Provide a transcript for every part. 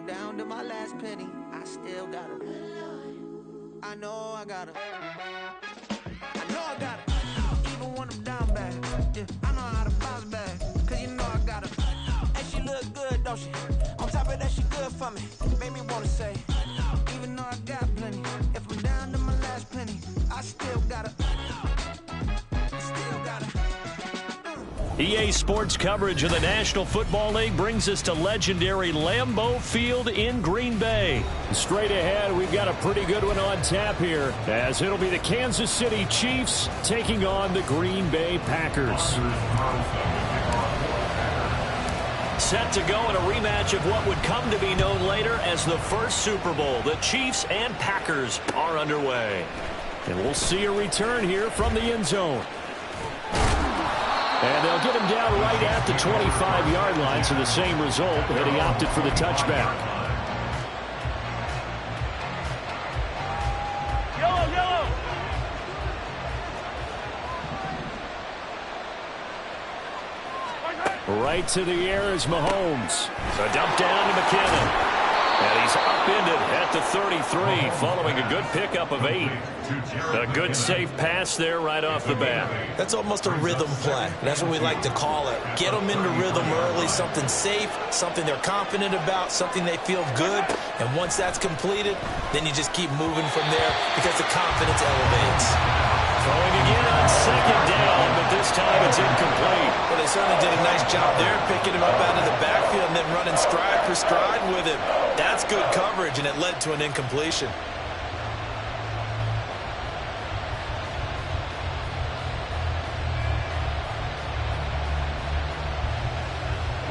I'm down to my last penny, I still gotta. I know I gotta. I know I gotta. Even when I'm down bad, yeah, I know how to bounce back. Cause you know I gotta. And she look good, don't she? On top of that, she good for me. Made me wanna say, even though I got plenty, if I'm down to my last penny, I still gotta. Still gotta. EA Sports coverage of the National Football League brings us to legendary Lambeau Field in Green Bay. Straight ahead, we've got a pretty good one on tap here, as it'll be the Kansas City Chiefs taking on the Green Bay Packers. Set to go in a rematch of what would come to be known later as the first Super Bowl. The Chiefs and Packers are underway. And we'll see a return here from the end zone. And they'll get him down right at the 25-yard line, so the same result, and he opted for the touchback. Yellow, yellow. Right to the air is Mahomes. A dump down to McKinnon. And he's upended at the 33, following a good pickup of 8. A good safe pass there right off the bat. That's almost a rhythm play. That's what we like to call it. Get them into rhythm early, something safe, something they're confident about, something they feel good. And once that's completed, then you just keep moving from there because the confidence elevates. Throwing again on second down, but this time it's incomplete. Well, they certainly did a nice job there, picking him up out of the backfield and then running stride for stride with him. That's good coverage, and it led to an incompletion.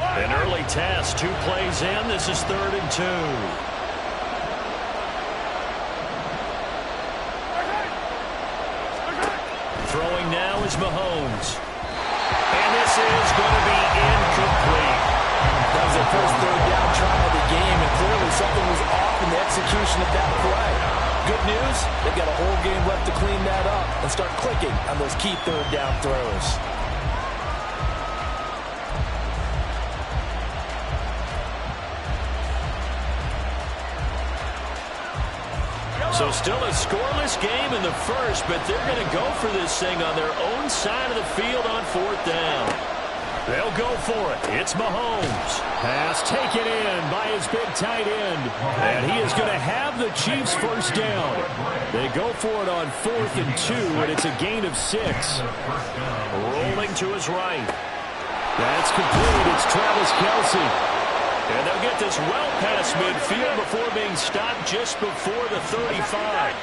An early test, 2 plays in. This is 3rd and 2. Throwing now is Mahomes. And this is going to be incomplete. That was their first 3rd down try of the game, and clearly something was off in the execution of that play. Good news, they've got a whole game left to clean that up and start clicking on those key 3rd down throws. So still a scoreless game in the first, but they're going to go for this thing on their own side of the field on 4th down. They'll go for it. It's Mahomes. Pass taken in by his big tight end. And he is going to have the Chiefs first down. They go for it on 4th and 2, and it's a gain of 6. Rolling to his right. That's complete. It's Travis Kelce. And they'll get this well past midfield before being stopped just before the 35.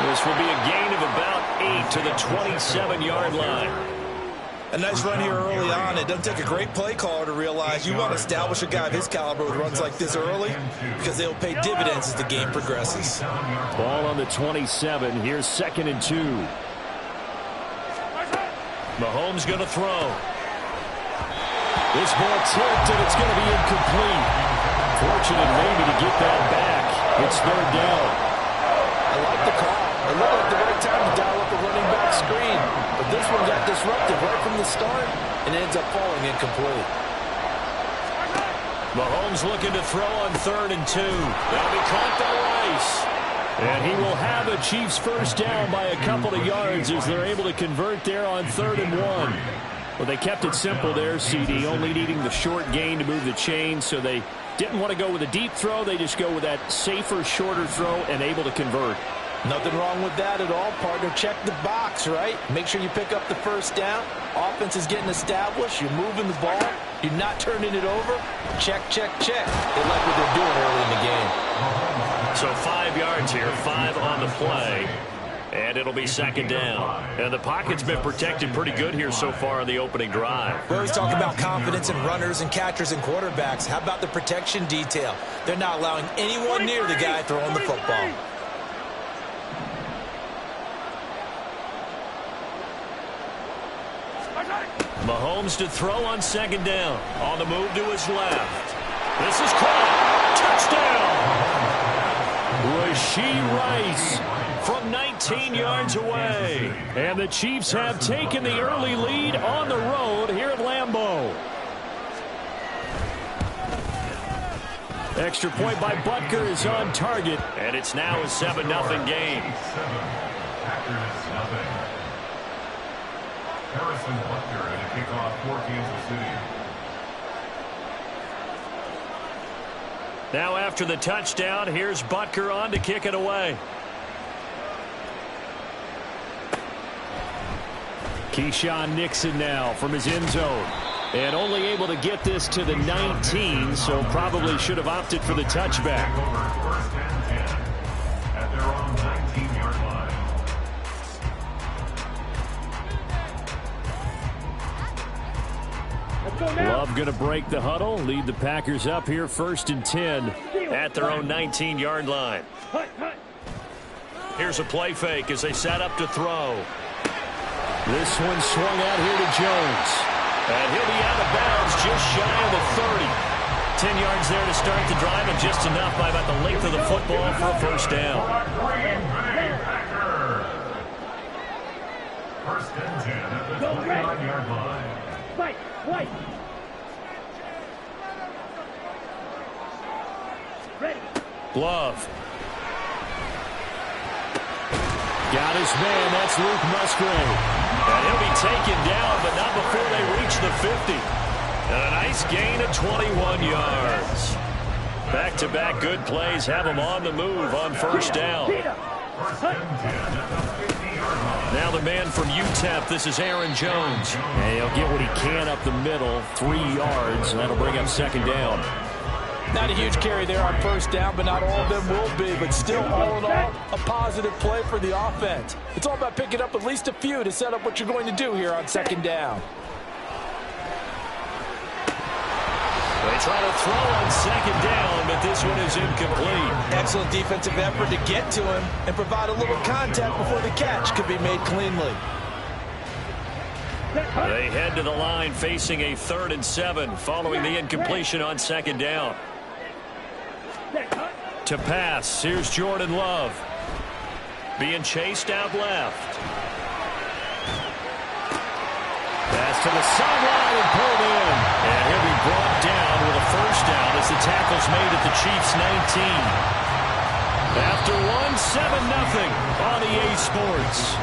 This will be a gain of about 8 to the 27-yard line. A nice run here early on. It doesn't take a great play caller to realize you want to establish a guy of his caliber with runs like this early because they'll pay dividends as the game progresses. Ball on the 27. Here's 2nd and 2. Mahomes going to throw. This ball tipped, and it's going to be incomplete. Fortunate maybe to get that back. It's 3rd down. I like the call. It looked like the right time to dial up a running back screen. But this one got disrupted right from the start and ends up falling incomplete. Mahomes looking to throw on 3rd and 2. That'll be caught by Rice. And he will have a Chiefs first down by a couple of yards as they're able to convert there on 3rd and 1. Well, they kept it simple there, CD, only needing the short gain to move the chain, so they didn't want to go with a deep throw. They just go with that safer, shorter throw and able to convert. Nothing wrong with that at all, partner. Check the box, right? Make sure you pick up the first down. Offense is getting established. You're moving the ball. You're not turning it over. Check, check, check. They like what they're doing early in the game. So 5 yards here, 5 on the play. And it'll be 2nd down. And the pocket's been protected pretty good here so far on the opening drive. We always talk about confidence in runners and catchers and quarterbacks. How about the protection detail? They're not allowing anyone near the guy throwing the football. Mahomes to throw on 2nd down. On the move to his left. This is caught. Touchdown. Rashee Rice from 19 yards away. And the Chiefs have taken the early lead on the road here at Lambeau. Extra point by Butker is on target, and it's now a 7-0 game. Harrison Butker and a kickoff for Kansas City. Now after the touchdown, here's Butker on to kick it away. Keyshawn Nixon now from his end zone. And only able to get this to the 19, so probably should have opted for the touchback. First and 10 at their own 19-yard line. Love going to break the huddle, lead the Packers up here 1st and 10 at their own 19-yard line. Here's a play fake as they set up to throw. This one swung out here to Jones. And he'll be out of bounds just shy of the 30. 10 yards there to start the drive, and just enough by about the length of the football for a first down. First and 10 at the 29-yard line. Love. Got his man. That's Luke Musgrave. And he'll be taken down, but not before they reach the 50. And a nice gain of 21 yards. Back-to-back good plays have him on the move on first down. Now the man from UTEP, this is Aaron Jones. And he'll get what he can up the middle, 3 yards, and that'll bring up second down. Not a huge carry there on first down, but not all of them will be. But still, all in all, a positive play for the offense. It's all about picking up at least a few to set up what you're going to do here on second down. They try to throw on second down, but this one is incomplete. Excellent defensive effort to get to him and provide a little contact before the catch could be made cleanly. They head to the line facing a 3rd and 7 following the incompletion on second down. To pass, here's Jordan Love. Being chased out left. Pass to the sideline and pulled in. And he'll be brought down with a first down as the tackle's made at the Chiefs' 19. After one, 7-0 on EA Sports.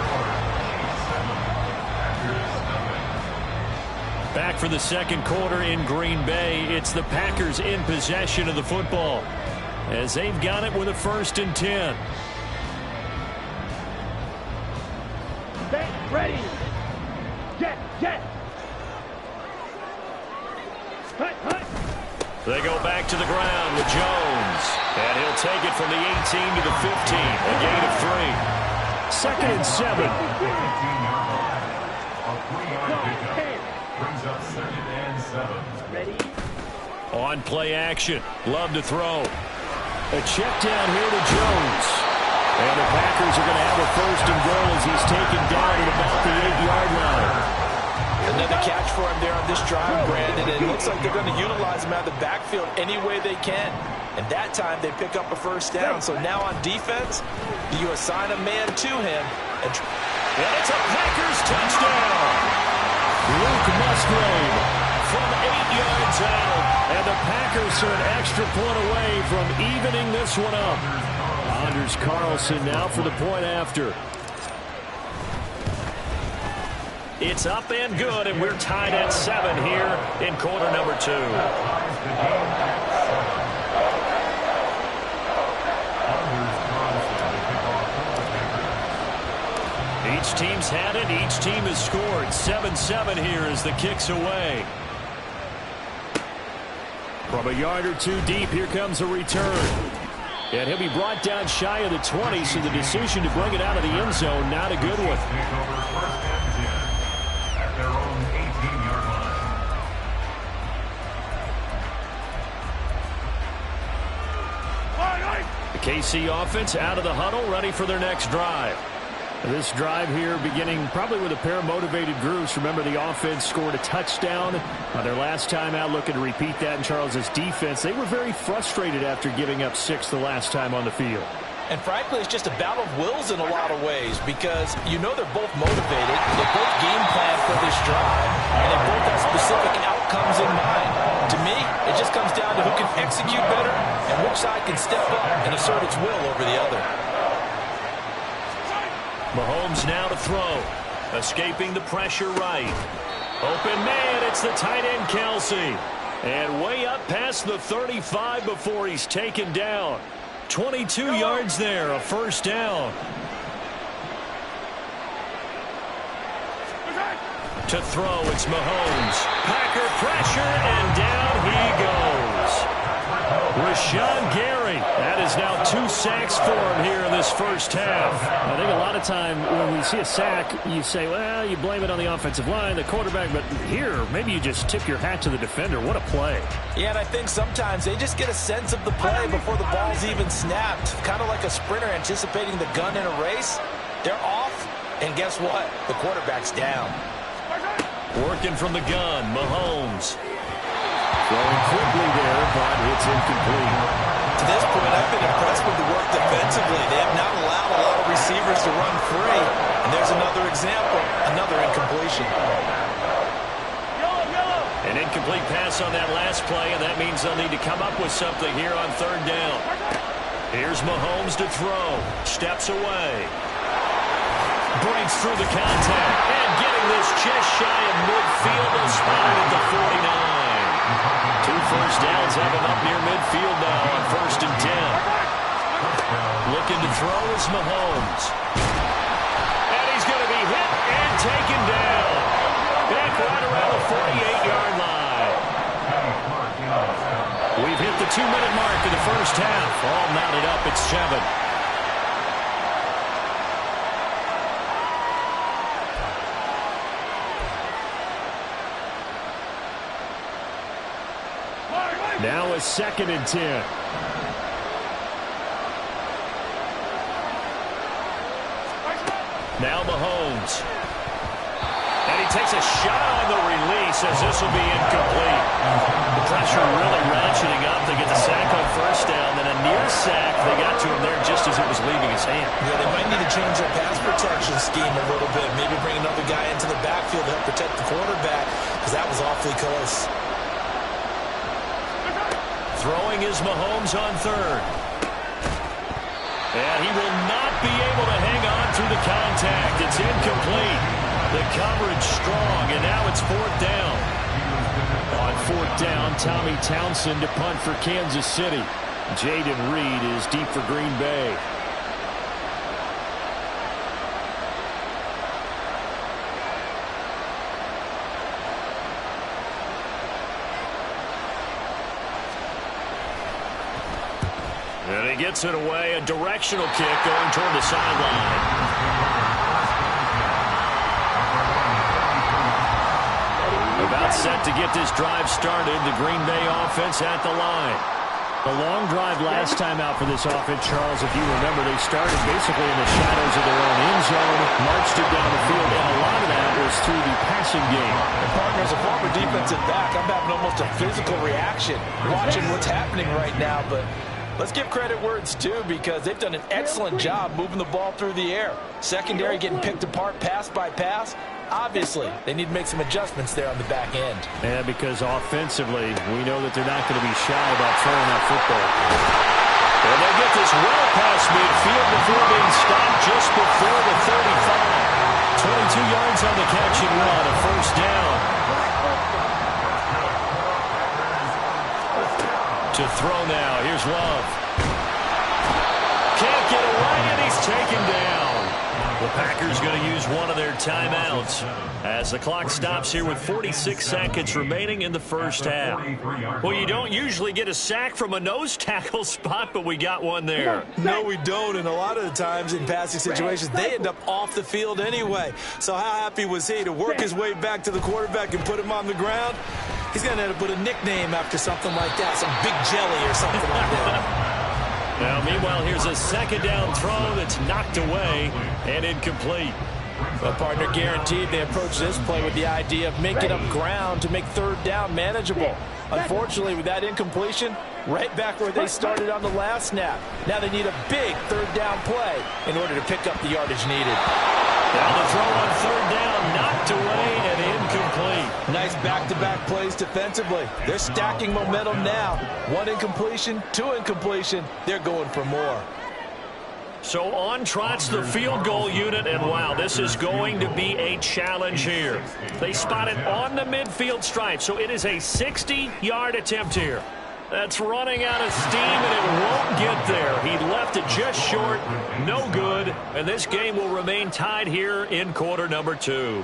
Back for the second quarter in Green Bay. It's the Packers in possession of the football as they've got it with a 1st and 10. Ready. Jet. They go back to the ground with Jones. And he'll take it from the 18 to the 15. A gain of 3. 2nd and 7. Brings up 2nd and 7. Ready. On play action. Love to throw. A check down here to Jones. And the Packers are going to have a 1st and goal as he's taken down at about the 8-yard line. Another catch for him there on this drive, Brandon. And it looks like they're going to utilize him out of the backfield any way they can. And that time they pick up a first down. So now on defense, you assign a man to him. And it's a Packers touchdown. Luke Musgrave from 8 yards out. And the Packers are an extra point away from evening this one up. Anders Carlson now for the point after. It's up and good, and we're tied at 7 here in quarter number 2. Each team's had it. Each team has scored. 7-7 here as the kick's away. From a yard or two deep, here comes a return. And he'll be brought down shy of the 20, so the decision to bring it out of the end zone, not a good one. At their own 18-yard line. The KC offense out of the huddle, ready for their next drive. This drive here beginning probably with a pair of motivated groups. Remember, the offense scored a touchdown on their last time out, looking to repeat that in Charles's defense. They were very frustrated after giving up 6 the last time on the field. And frankly, it's just a battle of wills in a lot of ways because you know they're both motivated, they both game plan for this drive, and they both have specific outcomes in mind. To me, it just comes down to who can execute better and which side can step up and assert its will over the other. Mahomes now to throw. Escaping the pressure right. Open man, it's the tight end Kelsey. And way up past the 35 before he's taken down. 22 yards there, a first down. To throw, it's Mahomes. Packer pressure, and down he goes. Rashawn Gary, that is now 2 sacks for him here in this first half. I think a lot of time when we see a sack, you say, well, you blame it on the offensive line, the quarterback, but here, maybe you just tip your hat to the defender. What a play. Yeah, and I think sometimes they just get a sense of the play before the ball's even snapped. Kind of like a sprinter anticipating the gun in a race. They're off, and guess what? The quarterback's down. Working from the gun, Mahomes. Throwing quickly there, but it's incomplete. To this point, I've been impressed with the work defensively. They have not allowed a lot of receivers to run free. And there's another example, another incompletion. An incomplete pass on that last play, and that means they'll need to come up with something here on third down. Here's Mahomes to throw. Steps away. Breaks through the contact. And getting this just shy of midfield. They'll spot it at the 49. 2 first downs have him up near midfield now on 1st and 10. Looking to throw is Mahomes. And he's going to be hit and taken down. Back right around the 48-yard line. We've hit the 2-minute mark in the first half. All mounted up at 7. Now a 2nd and 10. Now Mahomes. And he takes a shot on the release as this will be incomplete. The pressure really ratcheting up. They get the sack on first down, then a near sack. They got to him there just as it was leaving his hand. Yeah, they might need to change their pass protection scheme a little bit. Maybe bring another guy into the backfield to help protect the quarterback because that was awfully close. Throwing is Mahomes on third. And he will not be able to hang on through the contact. It's incomplete. The coverage strong, and now it's 4th down. On 4th down, Tommy Townsend to punt for Kansas City. Jaden Reed is deep for Green Bay. And he gets it away, a directional kick going toward the sideline. About set to get this drive started, the Green Bay offense at the line. A long drive last time out for this offense, Charles. If you remember, they started basically in the shadows of their own end zone, marched it down the field, and a lot of that was through the passing game. And partner, as a former defensive back, I'm having almost a physical reaction watching what's happening right now, but let's give credit where it's due because they've done an excellent job moving the ball through the air. Secondary getting picked apart pass by pass. Obviously, they need to make some adjustments there on the back end. Yeah, because offensively, we know that they're not going to be shy about throwing that football. And they get this well past midfield before being stopped just before the 35. 22 yards on the catch and run, a first down. To throw now, here's Love. Can't get away, and he's taken down. The Packers going to use one of their timeouts as the clock stops here with 46 seconds remaining in the first half. Well, you don't usually get a sack from a nose tackle spot, but we got one there. No, we don't, and a lot of the times in passing situations, they end up off the field anyway. So how happy was he to work his way back to the quarterback and put him on the ground? He's going to have to put a nickname after something like that, some Big Jelly or something like that. Now, meanwhile, here's a 2nd down throw that's knocked away and incomplete. Well, partner, guaranteed they approach this play with the idea of making up ground to make third down manageable. Unfortunately, with that incompletion, right back where they started on the last snap. Now they need a big third down play in order to pick up the yardage needed. Now the throw on third down, knocked away and incomplete. Nice back-to-back plays defensively. They're stacking momentum now. One incompletion, two incompletion. They're going for more. So on trots the field goal unit, and wow, this is going to be a challenge here. They spot it on the midfield stripe, so it is a 60-yard attempt here. That's running out of steam, and it won't get there. He left it just short, no good, and this game will remain tied here in quarter number 2.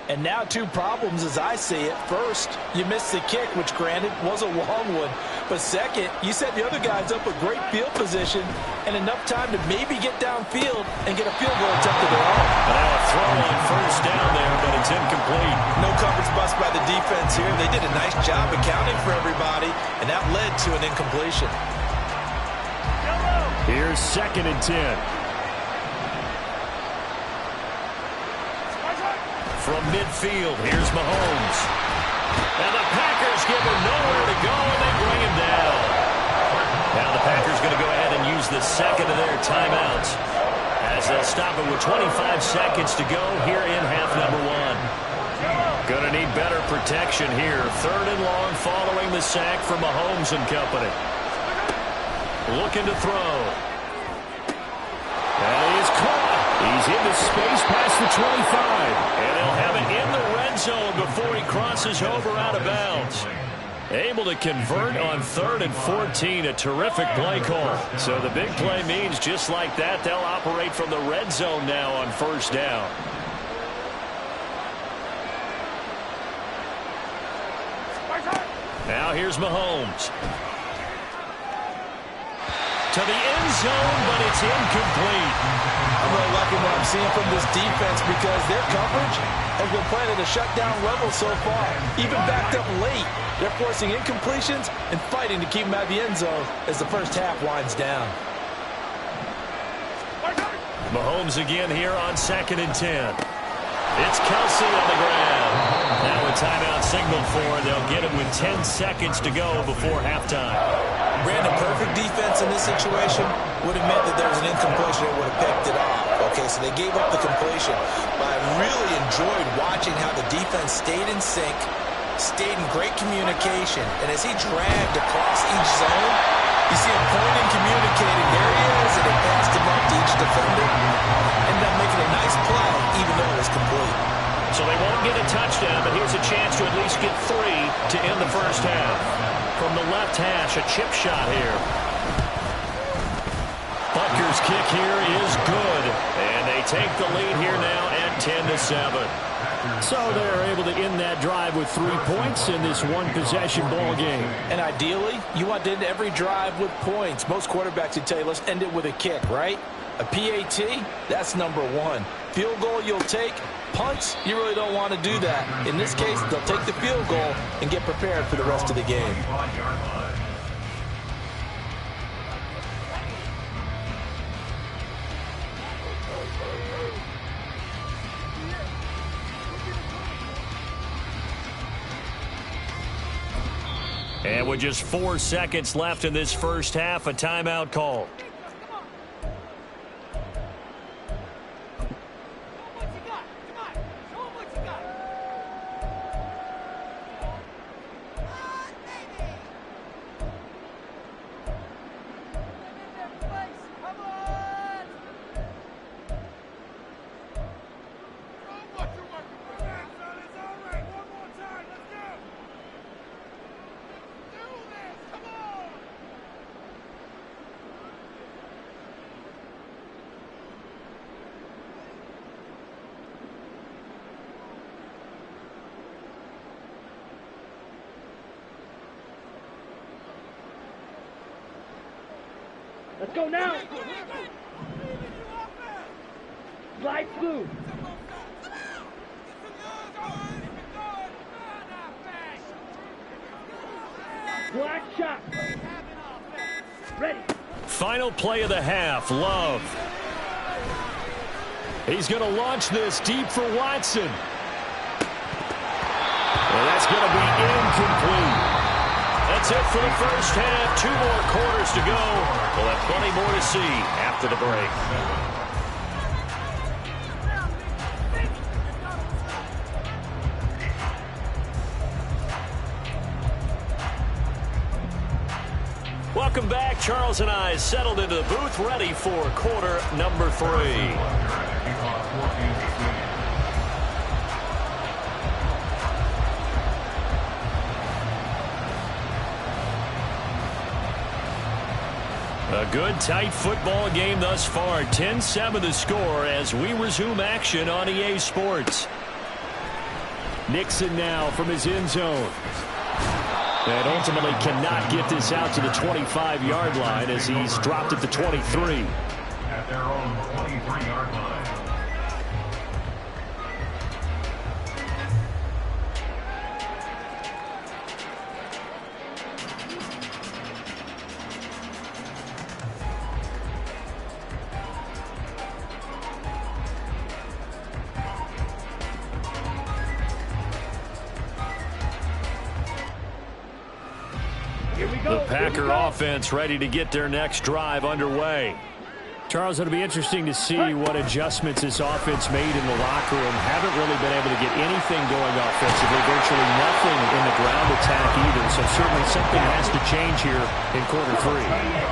And now two problems as I see it. First, you missed the kick, which granted was a long one. But second, you set the other guys up with great field position and enough time to maybe get downfield and get a field goal attempt of their own. Now a throw on first down there, but it's incomplete. No coverage bust by the defense here. They did a nice job accounting for everybody, and that led to an incompletion. Here's 2nd and 10. From midfield, here's Mahomes. And the Packers give him nowhere to go, and they bring him down. Now the Packers going to go ahead and use the second of their timeouts as they'll stop it with 25 seconds to go here in half number 1. Going to need better protection here. 3rd and long following the sack from Mahomes and company. Looking to throw. And he is caught. He's into space past the 25. And they'll have it in the red zone before he crosses over out of bounds. Able to convert on 3rd and 14. A terrific play call. So the big play means just like that, they'll operate from the red zone now on first down. Now here's Mahomes. To the end zone, but it's incomplete. I'm really liking what I'm seeing from this defense because their coverage has been playing at a shutdown level so far. Even backed up late, they're forcing incompletions and fighting to keep them out of the end zone as the first half winds down. Mahomes again here on 2nd and 10. It's Kelsey on the ground. Now a timeout signal for, they'll get it with 10 seconds to go before halftime. Brandon, perfect defense in this situation would have meant that there was an incompletion and would have picked it off. Okay, so they gave up the completion. But I really enjoyed watching how the defense stayed in sync, stayed in great communication. And as he dragged across each zone, you see him pointing, communicating. There he is, and it passed him up to each defender. Ended up making a nice play, even though it was complete. So they won't get a touchdown, but here's a chance to at least get 3 to end the first half. From the left hash, a chip shot here. Butker's kick here is good. And they take the lead here now at 10-7. So they're able to end that drive with 3 points in this one-possession ball game. And ideally, you want to end every drive with points. Most quarterbacks would tell you, let's end it with a kick, right? A PAT, that's number 1. Field goal you'll take. Punts, you really don't want to do that. In this case, they'll take the field goal and get prepared for the rest of the game. And with just 4 seconds left in this first half, a timeout call. Let's go now. Light blue. Black shot. Ready. Final play of the half, Love. He's going to launch this deep for Watson. And that's going to be incomplete. That's it for the first half. 2 more quarters to go. We'll have plenty more to see after the break. Welcome back. Charles and I settled into the booth, ready for quarter number 3. A good, tight football game thus far. 10-7 the score as we resume action on EA Sports. Nixon now from his end zone. And ultimately cannot get this out to the 25-yard line as he's dropped at the 23. At their own 23-yard line. The Packer offense ready to get their next drive underway. Charles, it'll be interesting to see what adjustments this offense made in the locker room. Haven't really been able to get anything going offensively. Virtually nothing in the ground attack either. So certainly something has to change here in quarter 3.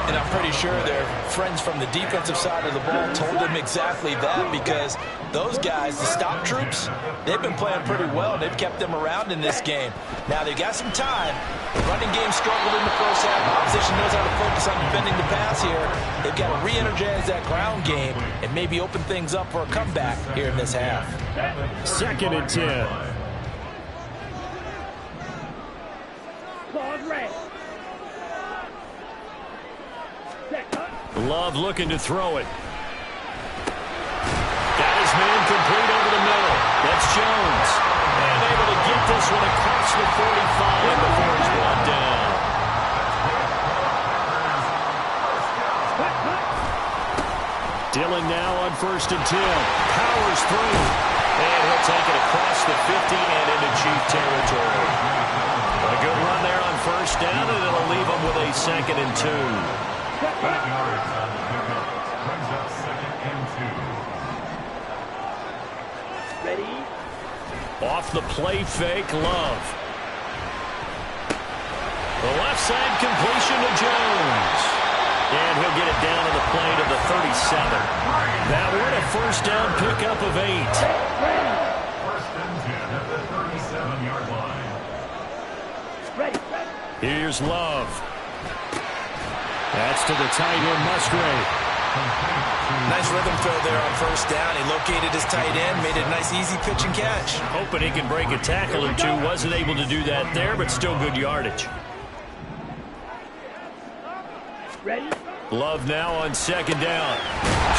And I'm pretty sure their friends from the defensive side of the ball told them exactly that, because those guys, the stop troops, they've been playing pretty well. They've kept them around in this game. Now they've got some time. The running game struggled in the first half. Opposition knows how to focus on defending the pass here. They've got to re-energize that ground game and maybe open things up for a comeback here in this half. 2nd and 10. Love looking to throw it. Got his man complete over the middle. That's Jones. And able to get this one across the 45 before he's brought down. Dillon now on 1st and 10. Powers through. And he'll take it across the 50 and into Chief territory. A good run there on 1st down, and it'll leave him with a 2nd and 2. 8 yards on the pickup. Brings up 2nd and 2. Ready? Off the play fake, Love. The left side completion to Jones. And he'll get it down to the play to the 37. That one a 1st down pickup of 8. 1st and 10 at the 37-yard line. Ready. Here's Love. That's to the tight end, Musgrave. Nice rhythm throw there on 1st down. He located his tight end, made it a nice easy pitch and catch. Hoping he can break a tackle or two. Wasn't able to do that there, but still good yardage. Ready? Love now on 2nd down.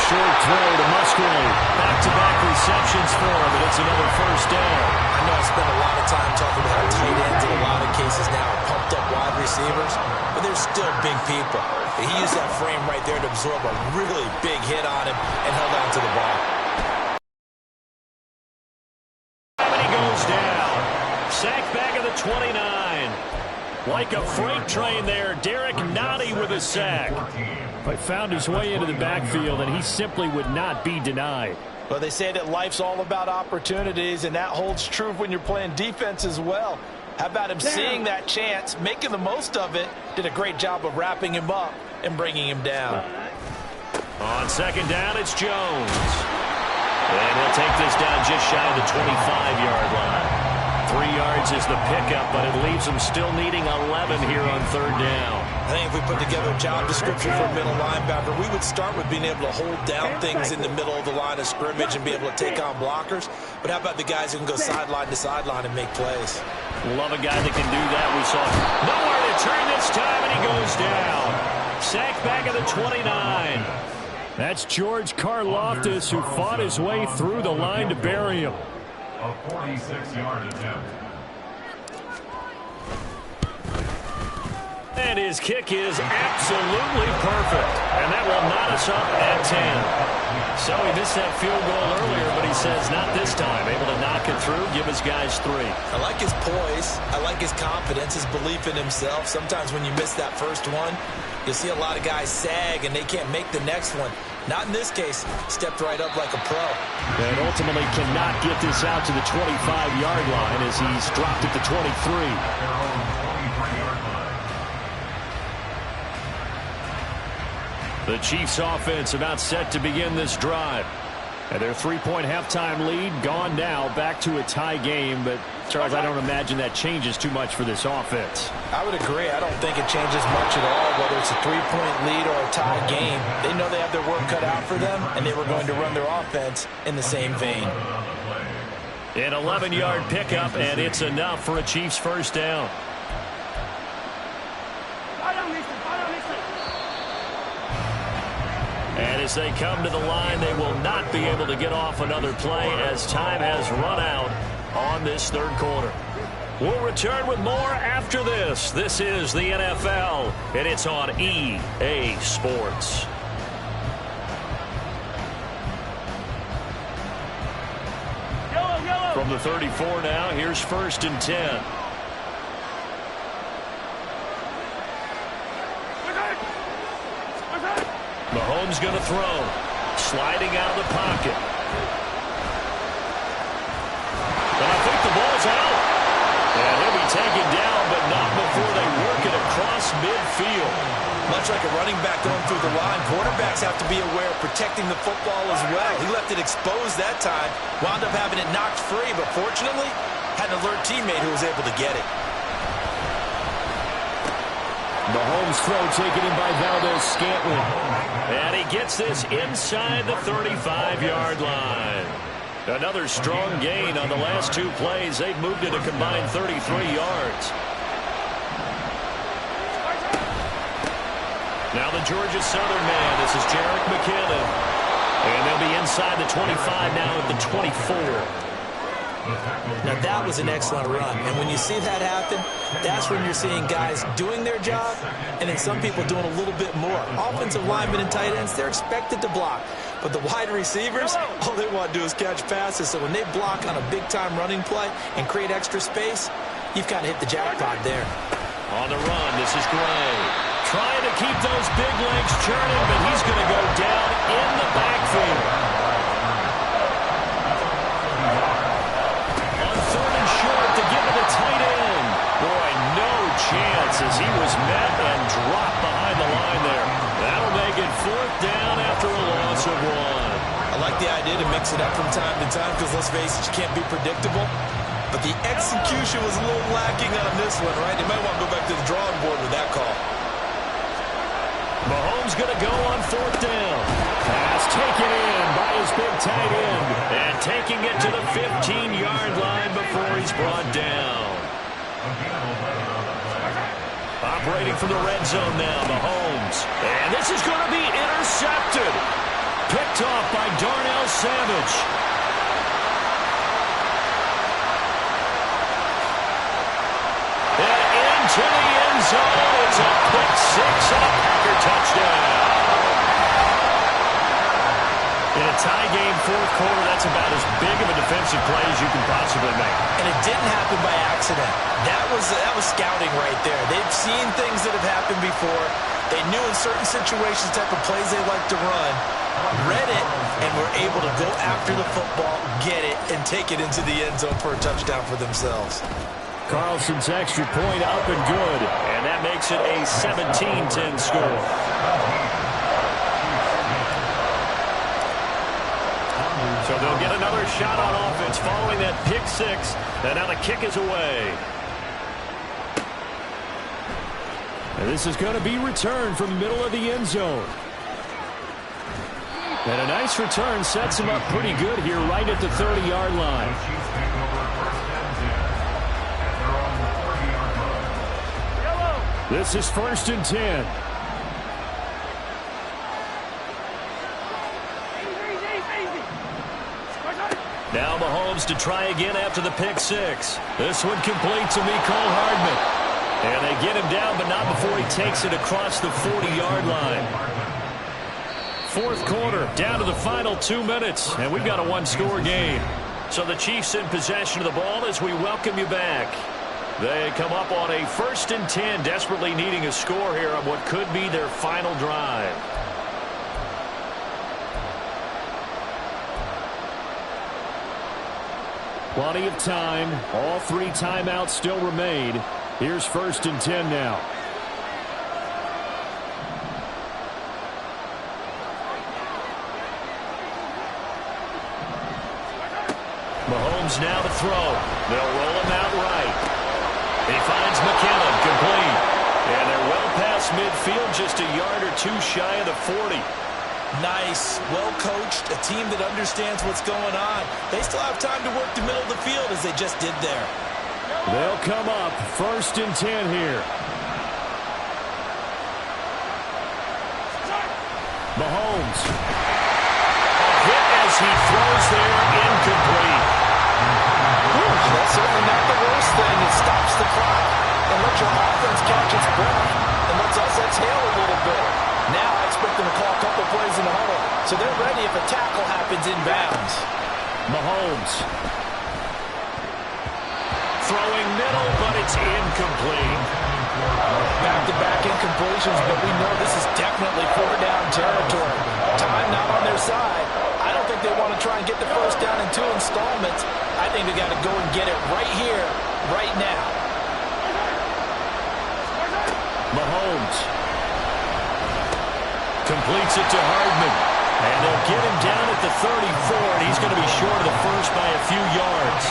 Short throw to Musgrave. Back-to-back receptions for him, and it's another 1st down. I know I spend a lot of time talking about how tight ends in a lot of cases now are pumped up wide receivers, but they're still big people. He used that frame right there to absorb a really big hit on him and held on to the ball. And he goes down. Sacked back at the 29. Like a freight train there, Derek Nottie with a sack. But found his way into the backfield, and he simply would not be denied. Well, they say that life's all about opportunities, and that holds true when you're playing defense as well. How about him seeing that chance, making the most of it, did a great job of wrapping him up and bringing him down. On 2nd down, it's Jones. And he'll take this down just shy of the 25-yard line. 3 yards is the pickup, but it leaves him still needing 11 here on 3rd down. I think if we put together a job description for a middle linebacker, we would start with being able to hold down things in the middle of the line of scrimmage and be able to take on blockers. But how about the guys who can go sideline to sideline and make plays? Love a guy that can do that. We saw nowhere to turn this time, and he goes down. Sacked back at the 29. That's George Karlaftis, who fought his way through the line to bury him. A 46-yard attempt. And his kick is absolutely perfect. And that will knot us up at 10. So he missed that field goal earlier, but he says not this time. Able to knock it through, give his guys 3. I like his poise. I like his confidence, his belief in himself. Sometimes when you miss that first one, you'll see a lot of guys sag and they can't make the next one. Not in this case. Stepped right up like a pro. And ultimately cannot get this out to the 25-yard line as he's dropped at the 23. The Chiefs offense about set to begin this drive. And their 3-point halftime lead gone now, back to a tie game. But, Charles, I don't imagine that changes too much for this offense. I would agree. I don't think it changes much at all, whether it's a 3-point lead or a tie game. They know they have their work cut out for them, and they were going to run their offense in the same vein. An 11-yard pickup, and it's enough for a Chiefs first down. And as they come to the line, they will not be able to get off another play as time has run out on this third quarter. We'll return with more after this. This is the NFL, and it's on EA Sports. From the 34 now, here's 1st and 10. Mahomes going to throw. Sliding out of the pocket. And I think the ball's out. And he'll be taken down, but not before they work it across midfield. Much like a running back going through the line, quarterbacks have to be aware of protecting the football as well. He left it exposed that time, wound up having it knocked free, but fortunately, had an alert teammate who was able to get it. Mahomes' throw taken in by Valdez-Scantling. And he gets this inside the 35-yard line. Another strong gain on the last 2 plays. They've moved it a combined 33 yards. Now the Georgia Southern man. This is Jerick McKinnon. And they'll be inside the 25 now at the 24. Now that was an excellent run, and when you see that happen, that's when you're seeing guys doing their job and then some people doing a little bit more. Offensive linemen and tight ends, they're expected to block, but the wide receivers, all they want to do is catch passes. So when they block on a big-time running play and create extra space, you've kind of hit the jackpot there. On the run, this is Gray. Trying to keep those big legs churning, but he's going to go down in the backfield. Tight end. Boy, no chance as he was met and dropped behind the line there. That'll make it 4th down after a loss of 1. I like the idea to mix it up from time to time because, let's face it, you can't be predictable. But the execution was a little lacking on this one, right? They might want to go back to the drawing board with that call. Mahomes going to go on 4th down. Pass taken in by his big tight end. And taking it to the 15-yard line before he's brought down. Operating from the red zone now, Mahomes. And this is going to be intercepted. Picked off by Darnell Savage. And into the end zone. It's a pick 6 and a Packer touchdown. In a tie game 4th quarter, that's about as big of a defensive play as you can possibly make. And it didn't happen by accident. That was scouting right there. They've seen things that have happened before. They knew in certain situations the type of plays they like to run, read it, and were able to go after the football, get it, and take it into the end zone for a touchdown for themselves. Carlson's extra point up and good, and that makes it a 17-10 score. So they'll get another shot on offense following that pick 6, and now the kick is away. And this is going to be returned from the middle of the end zone. And a nice return sets him up pretty good here right at the 30-yard line. This is 1st and 10. Now Mahomes to try again after the pick 6. This one complete to Mecole Hardman. And they get him down, but not before he takes it across the 40-yard line. fourth quarter, down to the final 2 minutes, and we've got a one-score game. So the Chiefs in possession of the ball as we welcome you back. They come up on a 1st and 10, desperately needing a score here on what could be their final drive. Plenty of time. All 3 timeouts still remain. Here's 1st and 10 now. Mahomes now to throw. They'll roll him out right. He finds McKinnon, complete. And they're well past midfield, just a yard or 2 shy of the 40. Nice, well-coached, a team that understands what's going on. They still have time to work the middle of the field as they just did there. They'll come up 1st and 10 here. Mahomes. A hit as he throws there, incomplete. That's certainly not the worst thing. It stops the clock and lets your offense catch its breath and lets us exhale a little bit. Now I expect them to call a couple plays in the huddle, so they're ready if a tackle happens inbounds. Mahomes. Throwing middle, but it's incomplete. Back-to-back incompletions, but we know this is definitely 4-down territory. Time not on their side. I don't think they want to try and get the first down in 2 installments. I think they got to go and get it right here, right now. Mahomes completes it to Hardman. And they'll get him down at the 34, and he's going to be short of the first by a few yards.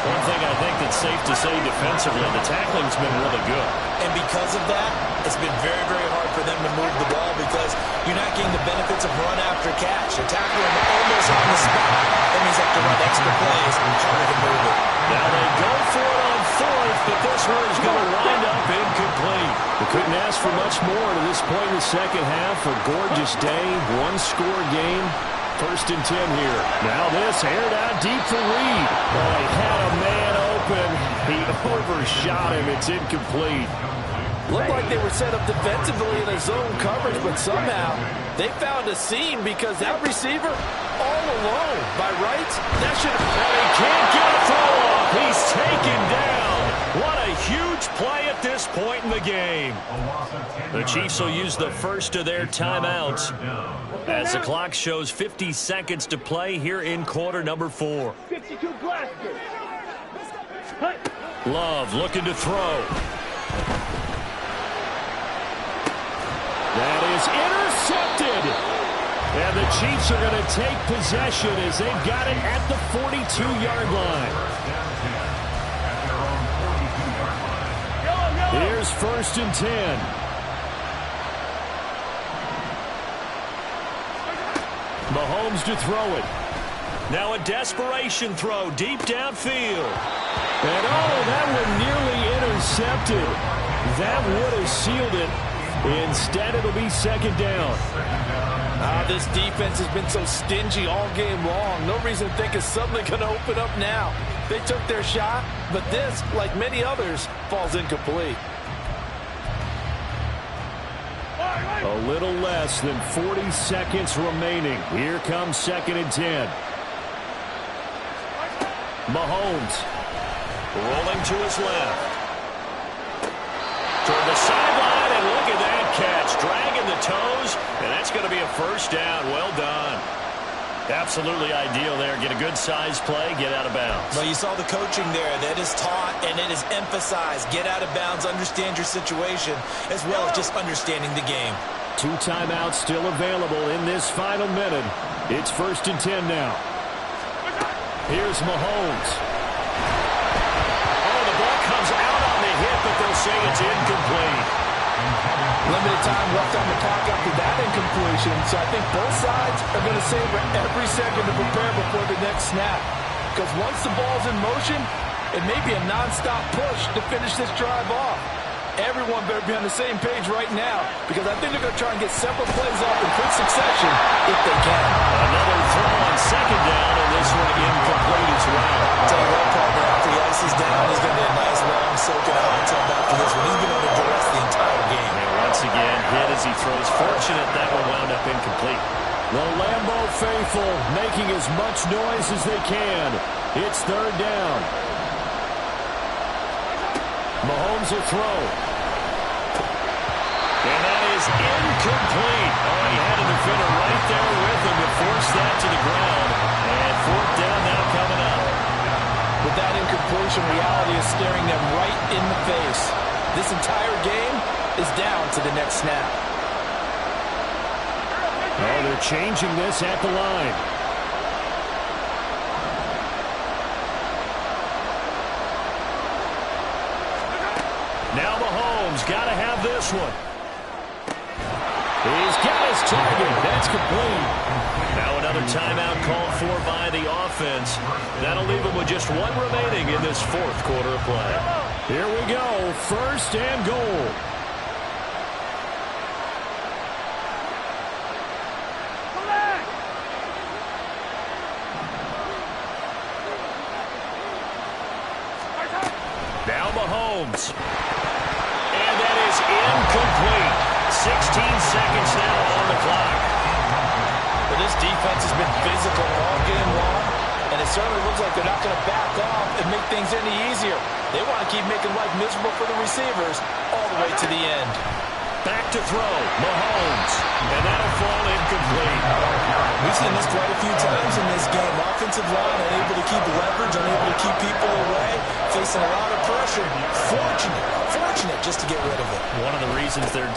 One thing I think that's safe to say defensively, the tackling's been really good. And because of that, it's been very, very hard for them to move the ball because you're not getting the benefits of run after catch. You're tackling them almost on the spot. That means they have to run extra plays and harder to move it. Now they go for it on 4th, but this one is going to wind up incomplete. We couldn't ask for much more to this point in the second half. A gorgeous day, one-score game. 1st and 10 here. Now this aired out deep for Reed. Oh, he had a man open. He overshot him. It's incomplete. Looked like they were set up defensively in a zone coverage, but somehow they found a seam because that receiver all alone. By rights, that should have... And he can't get a throw off. He's taken down. What a huge play at this point in the game. The Chiefs will use the first of their timeouts as the clock shows 50 seconds to play here in quarter number 4. 52 blasters. Love looking to throw. That is intercepted. And the Chiefs are going to take possession as they've got it at the 42-yard line. Here's 1st and 10. Mahomes to throw it. Now a desperation throw deep downfield. And that one nearly intercepted. That would have sealed it. Instead, it'll be 2nd down. This defense has been so stingy all game long. No reason to think it's suddenly going to open up now. They took their shot, but this, like many others, falls incomplete. A little less than 40 seconds remaining. Here comes 2nd and 10. Mahomes rolling to his left. Toward the sideline, and look at that catch. Dragging the toes, and that's going to be a 1st down. Well done. Absolutely ideal there. Get a good size play, get out of bounds. Well, you saw the coaching there. That is taught and it is emphasized. Get out of bounds, understand your situation, as well as just understanding the game. 2 timeouts still available in this final minute. It's 1st and 10 now. Here's Mahomes. Oh, the ball comes out on the hit, but they'll say it's incomplete. Limited time left on the clock after that incompletion, so I think both sides are going to savor every second to prepare before the next snap. Because once the ball's in motion, it may be a nonstop push to finish this drive off. Everyone better be on the same page right now, because I think they're going to try and get several plays off in quick succession if they can. Another throw on 2nd down, and this one incomplete as well. Tell you what, partner, after the ice is down, he's going to be a nice long soaking hot tub after this one. He's going to be able to rest the entire game. And once again, hit as he throws. Fortunate that one wound up incomplete. careful, making as much noise as they can. It's third down. Mahomes will throw. And that is incomplete. Oh, he had a defender right there with him to force that to the ground. And fourth down now coming up. With that incompletion, reality is staring them right in the face. This entire game is down to the next snap. Oh, they're changing this at the line. Now Mahomes got to have this one. He's got his target. That's complete. Now another timeout called for by the offense. That'll leave them with just one remaining in this fourth quarter of play. Here we go. First and goal. Now Mahomes. And that is incomplete. 16 seconds now on the clock. But this defense has been physical all game long, and it certainly looks like they're not going to back off and make things any easier. They want to keep making life miserable for the receivers all the way to the end. Back to throw. Mahomes. And that'll fall incomplete. We've seen this quite a few times in this game. Offensive line unable to keep leverage, unable to keep people away, facing a lot of pressure. Fortunate just to get rid of it. One of the reasons they're...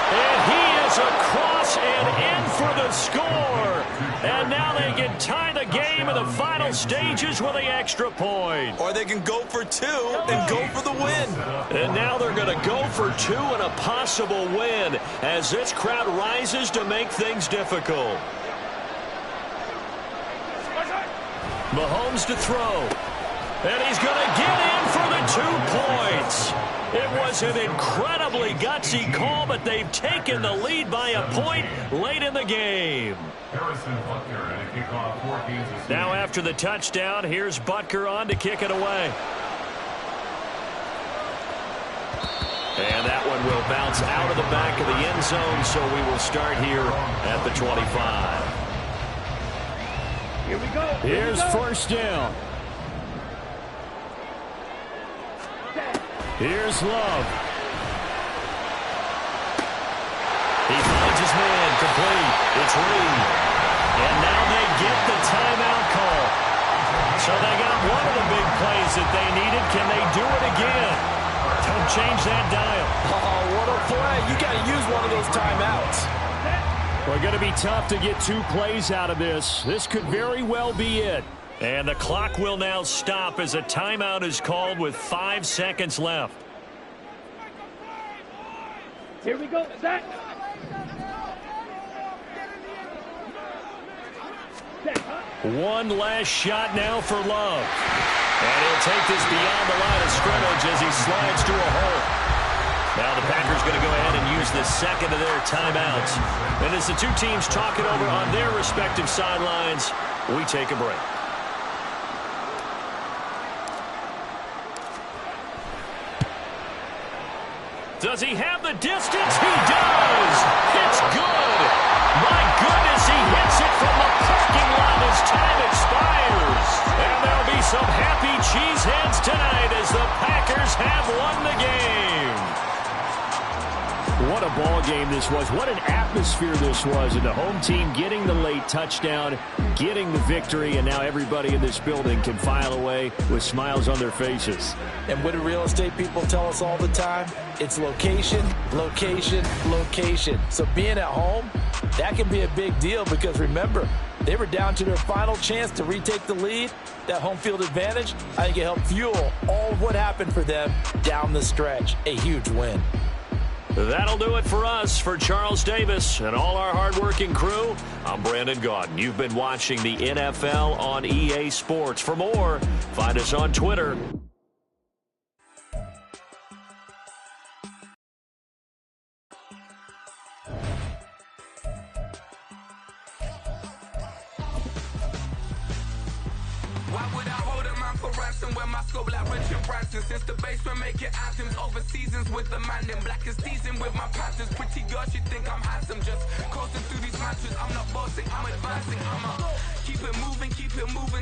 And he is across and in for the score. And now they can tie the game in the final stages with the extra point. Or they can go for two and go for the win. And now they're going to go for two and a possible win as this crowd rises to make things difficult. Mahomes to throw. And he's going to get in for the 2 points. It was an incredibly gutsy call, but they've taken the lead by a point late in the game. Now after the touchdown, here's Butker on to kick it away. And that one will bounce out of the back of the end zone, so we will start here at the 25. Here we go. Here's first down. Here's Love. He finds his man, complete. It's Reed. And now they get the timeout call. So they got one of the big plays that they needed. Can they do it again? Don't change that dial. Oh, what a play. You got to use one of those timeouts. We're going to be tough to get 2 plays out of this. This could very well be it. And the clock will now stop as a timeout is called with 5 seconds left. Here we go. Zach. One last shot now for Love. And he'll take this beyond the line of scrimmage as he slides through a hole. Now the Packers going to go ahead and use the second of their timeouts. And as the two teams talk it over on their respective sidelines, we take a break. Does he have the distance? He does! It's good! My goodness, he hits it from the parking lot as time expires. And there'll be some happy cheeseheads tonight as the Packers have won the game. What a ball game this was. What an atmosphere this was. And the home team getting the late touchdown, getting the victory, and now everybody in this building can file away with smiles on their faces. And what do real estate people tell us all the time? It's location, location, location. So being at home, that can be a big deal because remember, they were down to their final chance to retake the lead. That home field advantage, I think it helped fuel all of what happened for them down the stretch. A huge win. That'll do it for us. For Charles Davis and all our hardworking crew, I'm Brandon Gaudin. You've been watching the NFL on EA Sports. For more, find us on Twitter. Why would I hold a man for ransom when my scope like Richard Branson? Since the basement making anthems over seasons with the man in black is seasoned with my patterns. Pretty girl, she think I'm handsome. Just coasting through these matches. I'm not bossing, I'm advancing. I'ma keep it moving, keep it moving.